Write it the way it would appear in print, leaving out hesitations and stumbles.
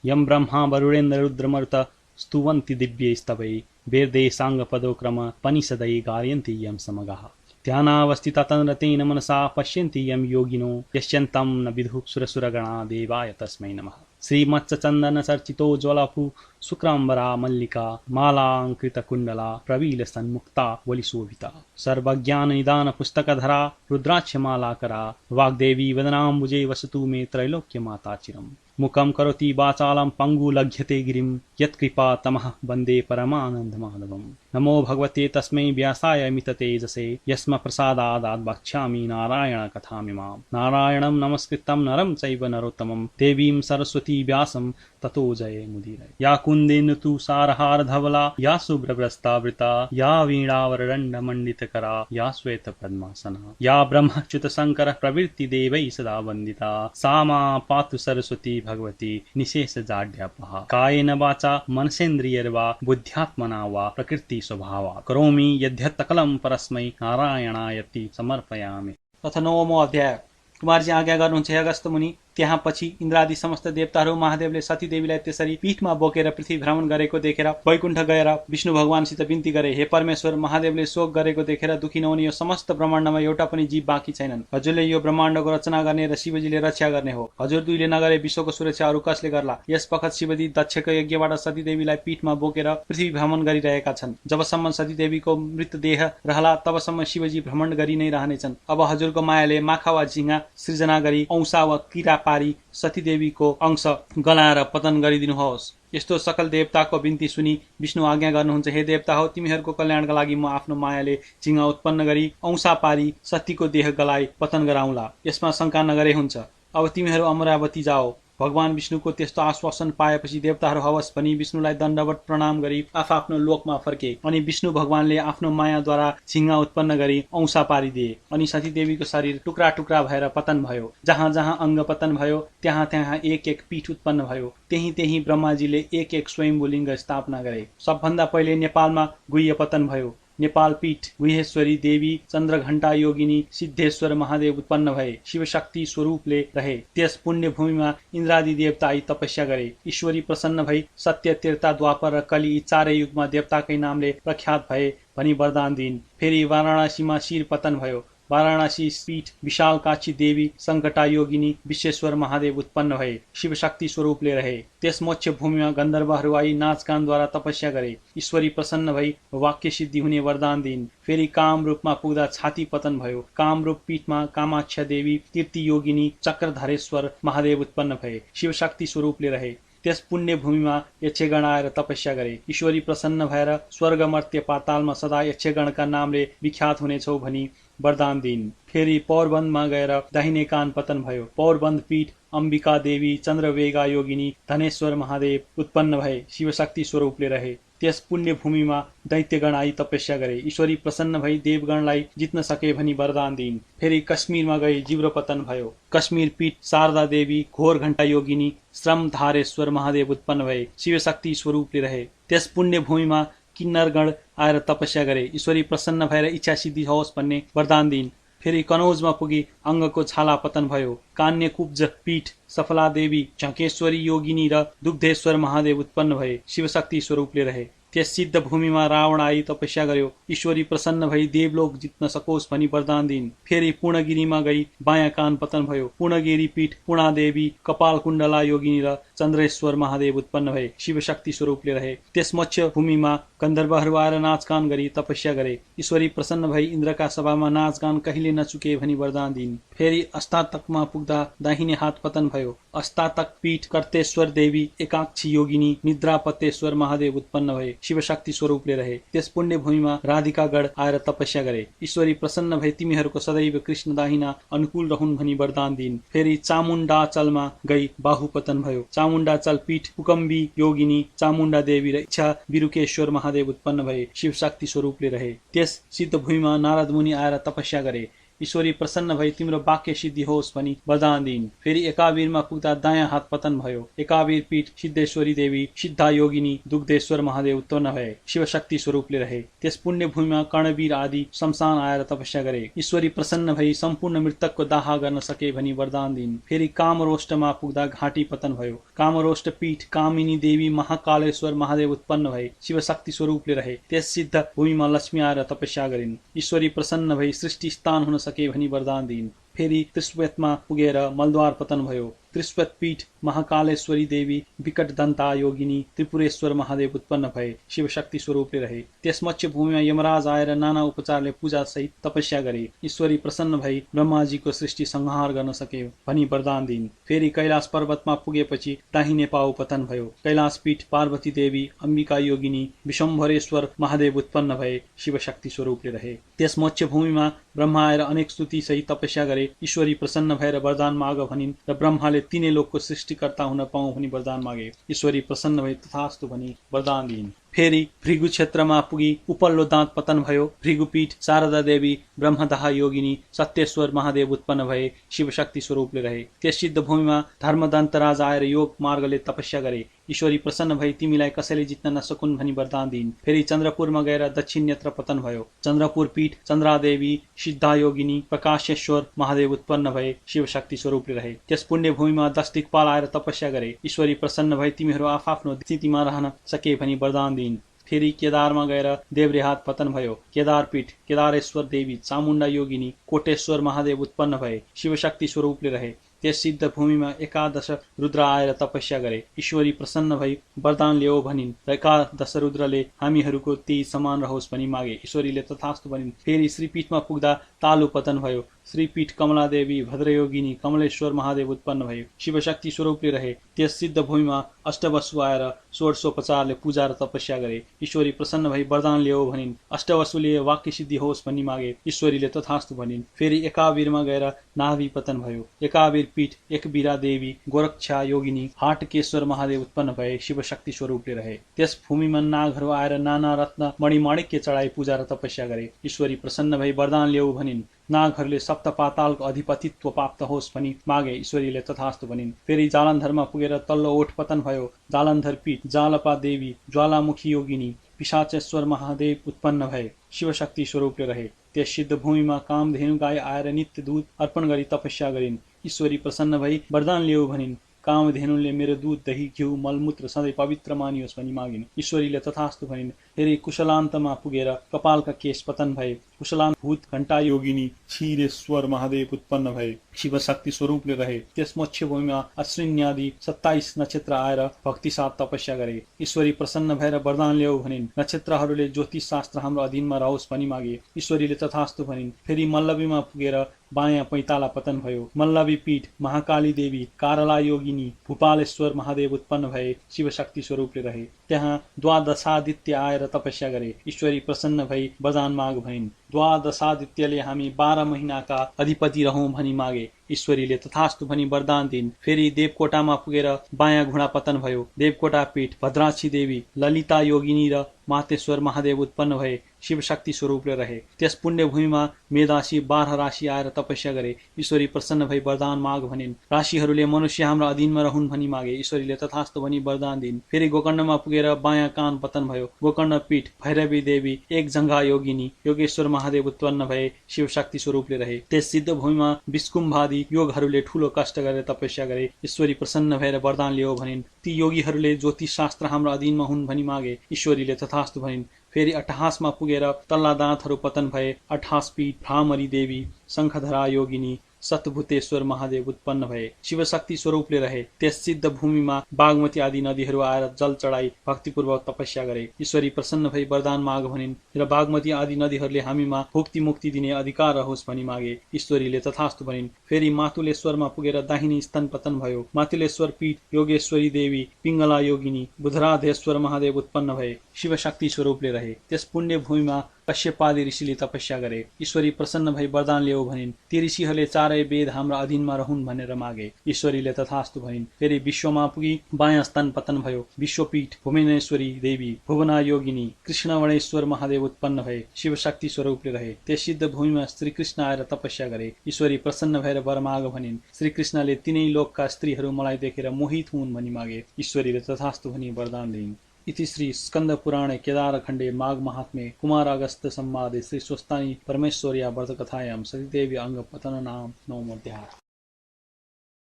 यं ब्रह्मा वरुणेन्द्र रुद्रमरुत स्तुवन्ति दिव्यैस्तवै वेदै साङ्गपदोक्रम पनिषदै गायन्ति यं समगाः ध्यानावस्थिता तन्रतेन मनसा पश्यन्ति यं योगिनो यस्यन्तं न विदुः सुरसुरगणा देवाय तस्मै नमः श्रीमत्सचन्दन चर्चितोज्ज्वलभू शुक्राम्बरा मल्लिका मालाङ्कृतकुण्डला प्रवीलसन्मुक्ता वलिशोभिता सर्वज्ञाननिदान पुस्तकधरा रुद्राक्षमालाकरा वाग्देवी वदनाम्बुजे वसतु मे त्रैलोक्यमाता चिरम् मुखं करोति वाचालं पङ्गुलघ्यते गिरिं यत्कृपा तमः वन्दे परमानन्दमाधवम् नमो भगवते तस्मै व्यासाय मिततेजसे यस्म प्रसादादात् वक्ष्यामि नारायण कथामिमाम् नारायणं नमस्कृतं नरं चैव नरोत्तमं देवीं सरस्वती व्यासं ततो जये मुदीरये या कुन्देन्दु सारहार धवला या शुभ्रवस्त्रावृता या वीणावरदण्डमण्डितकरा या श्वेतपद्मासना या ब्रह्मच्युत शङ्कर प्रवृत्ति देवैः सदा वन्दिता सा मा पातु सरस्वती भगवती निशेष जाड्यापहा कायेन वाचा मनसेन्द्रियैर्वा बुद्ध्यात्मना वा प्रकृति स्वभावा करोमि यद्यत् सकलं परस्मै नारायणायति समर्पयामि। तथा 9मो अध्याय। कुमारजी आज्ञा गर्नुहुन्छ हे अगस्त्य मुनि। त्यहाँ पछि इन्द्रादि समस्त देवताहरू महादेवले सतीदेवीलाई त्यसरी पीठमा बोकेर पृथ्वी भ्रमण गरेको देखेर वैकुण्ठ गएर विष्णु भगवानसित बिन्ती गरे, हे परमेश्वर, महादेवले शोक गरेको देखेर दुखी नहुने यो समस्त ब्रह्माण्डमा एउटा पनि जीव बाँकी छैनन्। हजुरले यो ब्रह्माण्डको रचना गर्ने र शिवजीले रक्षा गर्ने हो। हजुर दुईले नगरे विश्वको सुरक्षा अरू कसले गर्ला। यस बखत शिवजी दक्षको यज्ञबाट सतीदेवीलाई पीठमा बोकेर पृथ्वी भ्रमण गरिरहेका छन्। जबसम्म सतीदेवीको मृतदेह रहला तबसम्म शिवजी भ्रमण गरि नै रहनेछन्। अब हजुरको मायाले माखा वा झिङ्गा सृजना गरी औंसा वा किरा पारी सतीदेवीको अंश गलाएर पतन गरिदिनुहोस्। यस्तो सकल देवताको बिन्ती सुनि विष्णु आज्ञा गर्नुहुन्छ, हे देवता हो, तिमीहरूको कल्याणका लागि म आफ्नो मायाले झिङ्गा उत्पन्न गरी औंसा पारी सतीको देह गलाई पतन गराउँला। यसमा शङ्का नगरे हुन्छ। अब तिमीहरू अमरावती जाओ। भगवान विष्णुको त्यस्तो आश्वासन पाएपछि देवताहरू हवस् भनी विष्णुलाई दण्डवत प्रणाम गरी आफ्नो लोकमा फर्के। अनि विष्णु भगवानले आफ्नो मायाद्वारा झिङ्गा उत्पन्न गरी औंसा पारिदिए। अनि सतीदेवीको शरीर टुक्रा टुक्रा भएर पतन भयो। जहाँ जहाँ अङ्ग पतन भयो त्यहाँ त्यहाँ एक एक पीठ उत्पन्न भयो। त्यही त्यही ब्रह्माजीले एक एक स्वयम्भू स्थापना गरे। सबभन्दा पहिले नेपालमा गुह्य पतन भयो। नेपाल पीठ गुहेश्वरी देवी चन्द्रघण्टा योगिनी सिद्धेश्वर महादेव उत्पन्न भए। शिवशक्ति स्वरूपले रहे। त्यस पुण्य भूमिमा इन्द्रादि देवता आई तपस्या गरे। ईश्वरी प्रसन्न भई सत्य, त्रेता, द्वापर र कली यी चारै युगमा देवताकै नामले प्रख्यात भए भनी वरदान दिइन्। फेरि वाराणसीमा शिर पतन भयो। वाराणसी पीठ विशाल काक्षी देवी संकटा योगिनी विश्वेश्वर महादेव उत्पन्न भए। शिवशक्ति स्वरूपले रहे। त्यस मोक्ष भूमिमा गन्धर्वहरू आई नाचगानद्वारा तपस्या गरे। ईश्वरी प्रसन्न भई वाक्य सिद्धि हुने वरदान दिइन्। फेरि कामरूपमा पुग्दा छाती पतन भयो। कामरूप पीठमा कामाक्ष देवी कीर्ति योगिनी चक्रधरेश्वर महादेव उत्पन्न भए। शिवशक्ति स्वरूपले रहे। त्यस पुण्य भूमिमा यक्षगण आएर तपस्या गरे। ईश्वरी प्रसन्न भएर स्वर्ग मर्त्य पातालमा सदा यक्षगणका नामले विख्यात हुनेछौ भनी वरदान दिइन्। फेरि पौरबन्दमा गएर दाहिने कान पतन भयो। पौरबन्द पीठ अम्बिका देवी चन्द्रवेगा योगिनी धनेश्वर महादेव उत्पन्न भए। शिवशक्ति स्वरूपले रहे। त्यस पुण्य भूमिमा दैत्यगण आई तपस्या गरे। ईश्वरी प्रसन्न भई देवगणलाई जित्न सके भनी वरदान दिइन्। फेरि कश्मीरमा गई जिब्रो पतन भयो। कश्मीर पीठ शारदा देवी घोर घण्टा योगिनी श्रमधारेश्वर महादेव उत्पन्न भए। शिवशक्ति स्वरूपले रहे। त्यस पुण्य भूमिमा किन्नरगण आएर तपस्या गरे। ईश्वरी प्रसन्न भएर इच्छा सिद्धि होस् भन्ने वरदान दिइन्। फेरि कनौजमा पुगी अङ्गको छाला पतन भयो। कान्यकुब्ज पीठ सफला देवी झकेश्वरी योगिनी र दुग्धेश्वर महादेव उत्पन्न भए। शिवशक्ति स्वरूपले रहे। त्यस सिद्ध भूमिमा रावण आई तपस्या गर्यो। ईश्वरी प्रसन्न भई देवलोक जित्न सकोस् भनी वरदान दिइन्। फेरि पूर्णगिरीमा गई बायाँ कान पतन भयो। पूर्णगिरी पीठ पूर्णादेवी कपाल कुण्डला योगिनी र चन्द्रेश्वर महादेव उत्पन्न भए। शिवशक्ति स्वरूपले रहे। त्यस मोक्ष भूमिमा गन्धर्वहरू आएर नाचगान गरी तपस्या गरे। ईश्वरी प्रसन्न भई इन्द्रका सभामा नाचगान कहिले नचुके भनी वरदान दिइन्। फेरि अस्तातकमा पुग्दा दाहिने हात पतन भयो। अस्तातक पीठ कर्तेश्वर देवी एकाक्षी योगिनी निद्रापतेश्वर महादेव उत्पन्न भए। शिवशक्ति स्वरूपले रहे। त्यस पुण्य भूमिमा राधिकागण आएर तपस्या गरे। ईश्वरी प्रसन्न भई तिमीहरूको सदैव कृष्ण दाहिना अनुकूल रहन् भनी वरदान दिइन्। फेरि चामुण्डाचलमा गई बाहु पतन भयो। चामुण्डाचल पीठ कुकम्बी योगिनी चामुण्डा देवी र इच्छा बिरुकेश्वर महादेव उत्पन्न भए। शिवशक्ति स्वरूपले रहे। त्यस सिद्ध भूमिमा नारद मुनि आएर तपस्या गरे। ईश्वरी प्रसन्न भई तिम्रो वाक्य सिद्धि होस् भनी वरदान दिइन्। फेरि एकावीरमा पुग्दा दायाँ हात पतन भयो। एकावीर पीठ सिद्धेश्वरी देवी, सिद्धा योगिनी, दुग्धेश्वर महादेव उत्पन्न भए, शिवशक्ति स्वरूपले रहे। त्यस पुण्य भूमिमा कर्णवीर आदि शमशान आएर तपस्या गरे। ईश्वरी प्रसन्न भई सम्पूर्ण मृतकको दाह गर्न सके भनी वरदान दिइन्। फेरि कामरोष्टमा पुग्दा घाँटी पतन भयो। कामरोष्ट पीठ कामिनी देवी महाकालेश्वर महादेव उत्पन्न भए, शिवशक्ति स्वरूपले रहे। त्यस सिद्ध भूमिमा लक्ष्मी आएर तपस्या गरिन्। ईश्वरी प्रसन्न भई सृष्टि स्थान हुन सके भनी वरदान दिइन्। फेरि त्रिश्वेतमा पुगेर मलद्वार पतन भयो। त्रिश्वेत पीठ महाकालेश्वरी देवी, विकट दन्ता योगिनी, त्रिपुरेश्वर महादेव उत्पन्न भए, शिवशक्ति स्वरूपले रहे। त्यस मत्स्य भूमिमा यमराज आएर नाना उपचारले पूजा सहित तपस्या गरे। ईश्वरी प्रसन्न भई ब्रह्माजीको सृष्टि संहार गर्न सके भनी वरदान दिइन्। फेरि कैलाश पर्वतमा पुगेपछि दाहिने पाउ पतन भयो। कैलाश पीठ पार्वती देवी, अम्बिका योगिनी, विश्वम्भरेश्वर महादेव उत्पन्न भए, शिवशक्ति स्वरूपले रहे। त्यस मत्स्य भूमिमा ब्रह्मा आएर अनेक स्तुति सहित तपस्या गरे। ईश्वरी प्रसन्न भएर वरदान माग भनिन् र ब्रह्माले तीनै लोकको सृष्टिकर्ता हुन पाऊँ भनी वरदान मागे। ईश्वरी प्रसन्न भई तथास्तु भनी वरदान दिइन्। फेरि भृगु क्षेत्रमा पुगी उपल्लो दाँत पतन भयो। भृगुपीठ शारदा देवी, ब्रह्मदाह योगिनी, सत्येश्वर महादेव उत्पन्न भए, शिवशक्ति स्वरूपले रहे। त्यस सिद्ध भूमिमा धर्मदन्त राजा आएर योग मार्गले तपस्या गरे। ईश्वरी प्रसन्न भई तिमीलाई कसैले जित्न नसकुन् भनी वरदान दिइन्। फेरि चन्द्रपुरमा गएर दक्षिण नेत्र पतन भयो। चन्द्रपुर पीठ चन्द्रादेवी, सिद्धा योगिनी, प्रकाशेश्वर महादेव उत्पन्न भए, शिवशक्ति स्वरूपले रहे। त्यस पुण्य भूमिमा 10 दिक्पाल आएर तपस्या गरे। ईश्वरी प्रसन्न भई तिमीहरू आफआफ्नो स्थितिमा रहन सके भनी वरदान दिइन्। फेरि केदारमा गएर देव्रेहात पतन भयो। केदारपीठ केदारेश्वर देवी, चामुण्डा योगिनी, कोटेश्वर महादेव उत्पन्न भए, शिवशक्ति स्वरूपले रहे। त्यस सिद्ध भूमिमा 11 रुद्र आएर तपस्या गरे। ईश्वरी प्रसन्न भई वरदान ल्याऊ भनिन् र 11 रुद्रले हामीहरूको तेज समान रहोस् भनी मागे। ईश्वरीले तथास्तु भनिन्। फेरि श्रीपीठमा पुग्दा तालु पतन भयो। श्रीपीठ कमलादेवी, भद्रयोगिनी, कमलेश्वर महादेव उत्पन्न भयो, शिवशक्ति स्वरूपले रहे। त्यस सिद्ध भूमिमा अष्टवसु आएर षोडशोपचारले पूजा र तपस्या गरे। ईश्वरी प्रसन्न भई वरदान ल्याऊ भनिन्। अष्टवसुले वाक्य सिद्धि होस् भनी मागे। ईश्वरीले तथास्तु भनिन्। फेरि एकावीरमा गएर नाभि पतन भयो। एकावीर पीठ एकवीरा देवी, गोरक्षा योगिनी, हाटकेश्वर महादेव उत्पन्न भए, शिवशक्ति स्वरूपले रहे। त्यस भूमिमा नागहरू आएर नाना रत्न मणिमाणिक्य चढाई पूजा र तपस्या गरे। ईश्वरी प्रसन्न भई वरदान ल्याऊ भनिन्। नागहरूले सप्त पातालको अधिपतित्व प्राप्त होस् भनी मागे। ईश्वरीले तथास्तु भनिन्। फेरि जालन्धरमा पुगेर तल्लो ओठ पतन भयो। जालन्धर पीठ ज्वालापा देवी, ज्वालामुखी योगिनी, पिशाचेश्वर महादेव उत्पन्न भए, शिवशक्ति स्वरूपले रहे। त्यस सिद्ध भूमिमा कामधेनु गाई आएर नित्य दूध अर्पण गरी तपस्या गरिन्। ईश्वरी प्रसन्न भई वरदान ल्याऊ भनिन्। कामधेनुले मेरो दूध, दही, घिउ, मलमूत्र सधैँ पवित्र मानियोस् भनी मागिन्। ईश्वरीले तथास्तु भनिन्। फेरि कुशलान्तमा पुगेर कपालका केश पतन भए। कुशलान्त भूत घण्टा योगिनी, क्षीरेश्वर महादेव उत्पन्न भए, शिवशक्ति स्वरूपले रहे। त्यस मत्स्य भूमिमा अश्विन्यादि 27 नक्षत्र आएर भक्ति साथ तपस्या गरे। ईश्वरी प्रसन्न भएर वरदान ल्याऊ भनिन्। नक्षत्रहरूले ज्योतिष शास्त्र हाम्रो अधीनमा रहोस् भनी मागे। ईश्वरीले तथास्तु भनिन्। फेरि मल्लवीमा पुगेर बायाँ पैताला पतन भयो। मल्लवी पीठ महाकाली देवी, कारला योगिनी, भूपालेश्वर महादेव उत्पन्न भए, शिवशक्ति स्वरूपले रहे। त्यहाँ द्वादशादित्य आएर तपस्या गरे। ईश्वरी प्रसन्न भई वरदान माग भनिन्। द्वादशादित्यले हामी 12 महिनाका अधिपति रहौं भनी मागे। ईश्वरीले तथास्तु भनी वरदान दिइन्। फेरि देवकोटामा पुगेर बायाँ घुँडा पतन भयो। देवकोटा पीठ भद्राक्षी देवी, ललिता योगिनी र मातेश्वर महादेव उत्पन्न भए, शिवशक्ति स्वरूपले रहे। त्यस पुण्य भूमिमा मेदासी 12 राशि आएर तपस्या गरे। ईश्वरी प्रसन्न भई वरदान माग भनिन्। राशिहरूले मनुष्य हाम्रो अधीनमा रहन् भनी मागे। ईश्वरीले तथास्तु भनी वरदान दिइन्। फेरि गोकर्णमा पुगेर बायाँ कान पतन भयो। गोकर्ण पीठ भैरवी देवी, एक जङ्घा योगिनी, योगेश्वर महादेव उत्पन्न भए, शिवशक्ति स्वरूपले रहे। त्यस सिद्ध भूमिमा विष्कुम्भादि योगहरूले ठूलो कष्ट गरेर तपस्या गरे। ईश्वरी प्रसन्न भएर वरदान ल्याऊ भनिन्। ती योगीहरूले ज्योतिष शास्त्र हाम्रो अधीनमा हुन् भनी मागे। ईश्वरीले तथास्तु भनिन्। फेरि अट्टहासमा पुगेर तल्ला दाँतहरू पतन भए। अट्टहास पीठ भ्रामरी देवी, शङ्खधरा योगिनी, सतभूतेश्वर महादेव उत्पन्न भए, शिवशक्ति स्वरूपले रहे। त्यस सिद्ध भूमिमा बागमती आदि नदीहरू आएर जल चढाई भक्तिपूर्वक तपस्या गरे। ईश्वरी प्रसन्न भई वरदान माग भनिन् र बागमती आदि नदीहरूले हामीमा भुक्ति मुक्ति दिने अधिकार रहोस् भनी मागे। ईश्वरीले तथास्तु भनिन्। फेरि मातुलेश्वरमा पुगेर दाहिनी स्तन पतन भयो। मातुलेश्वर पीठ योगेश्वरी देवी, पिङ्गला योगिनी, बुधराधेश्वर महादेव उत्पन्न भए, शिवशक्ति स्वरूपले रहे। त्यस पुण्य भूमिमा कश्यपादि ऋषिले तपस्या गरे। ईश्वरी प्रसन्न भई वरदान ल्याऊ भनिन्। ती ऋषिहरूले चारै वेद हाम्रा अधीनमा रहन् भनेर मागे। ईश्वरीले तथास्तु भनिन्। फेरि विश्वमा पुगी बायाँ स्तन पतन भयो। विश्वपीठ भुवनेश्वरी देवी भुवना योगिनी कृष्णवणेश्वर महादेव उत्पन्न भए। शिवशक्ति स्वरूपले रहे। त्यस सिद्ध भूमिमा श्रीकृष्ण आएर तपस्या गरे। ईश्वरी प्रसन्न भएर वर माग भनिन्। श्रीकृष्णले तिनै लोकका स्त्रीहरू मलाई देखेर मोहित हुन् भनी मागे। ईश्वरीले तथास्तु भनी वरदान दिइन्। इति श्री स्कंद पुराणे केदारखंडे माघ महात्म्ये कुमार अगस्त्य संवादे श्री स्वस्तानी परमेश्वर्या व्रत कथायां सतीदेवी अंग पतन नाम नवमोऽध्यायः।